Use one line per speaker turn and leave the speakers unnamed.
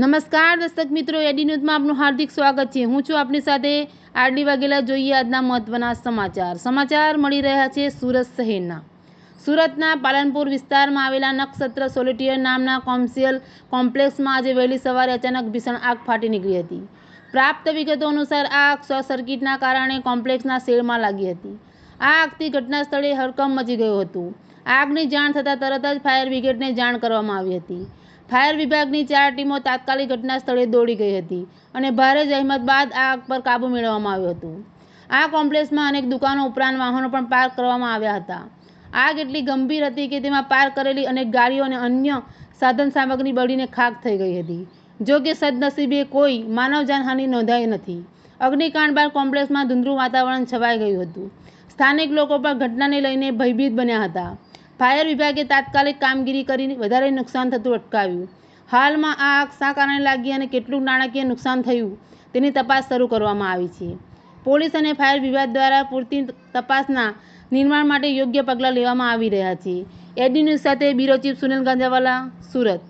નમસ્કાર દર્શક મિત્રો, એડી ન્યૂઝમાં આપનું હાર્દિક સ્વાગત છે। હું છું આપની સાથે આરડી વાઘેલા। જોઈએ આજના મહત્વના સમાચાર મળી રહ્યા છે સુરત શહેરના। સુરતના પાલનપુર વિસ્તારમાં આવેલા નક્ષત્ર સોલિટેયર નામના કોમર્શિયલ કોમ્પ્લેક્સમાં આજે વહેલી સવારે અચાનક ભીષણ આગ ફાટી નીકળી હતી। પ્રાપ્ત વિગતો અનુસાર આ આગ શોર્ટ સર્કિટના કારણે કોમ્પ્લેક્સના શેડમાં લાગી હતી। આ આગથી ઘટના સ્થળે હડકંપ મચી ગયો હતો। આગની જાણ થતાં તરત જ ફાયર બ્રિગેડને જાણ કરવામાં આવી હતી। ફાયર વિભાગની 4 ટીમો તાત્કાલિક ઘટના સ્થળે દોડી ગઈ હતી અને ભારે જહેમત બાદ આગ પર કાબૂ મેળવવામાં આવ્યો હતો। આ કોમ્પ્લેક્સમાં અનેક દુકાનો ઉપરાંત વાહનો પણ પાર્ક કરવામાં આવ્યા હતા। આગ એટલી ગંભીર હતી કે તેમાં પાર્ક કરેલી અનેક ગાડીઓ અને અન્ય સાધન સામગ્રી બળીને ખાખ થઈ ગઈ હતી। જો કે સદનસીબે કોઈ માનવ જાનહાનિ નોંધાઈ નથી। અગ્નિકાંડ બાદ કોમ્પ્લેક્સમાં ધૂંધળું વાતાવરણ છવાઈ ગયું હતું। સ્થાનિક લોકો પણ ઘટનાને લઈને ભયભીત બન્યા હતા। ફાયર વિભાગે તાત્કાલિક કામગીરી કરી વધારે નુકસાન થતું અટકાવ્યું। હાલમાં આ આગ શા કારણે લાગી અને કેટલું નાણાકીય નુકસાન થયું તેની તપાસ શરૂ કરવામાં આવી છે। પોલીસ અને ફાયર વિભાગ દ્વારા પૂરતી તપાસના નિર્માણ માટે યોગ્ય પગલાં લેવામાં આવી રહ્યા છે। એડી ન્યૂઝ સાથે બ્યુરો ચીફ સુનિલ ગાંજાવાલા, સુરત।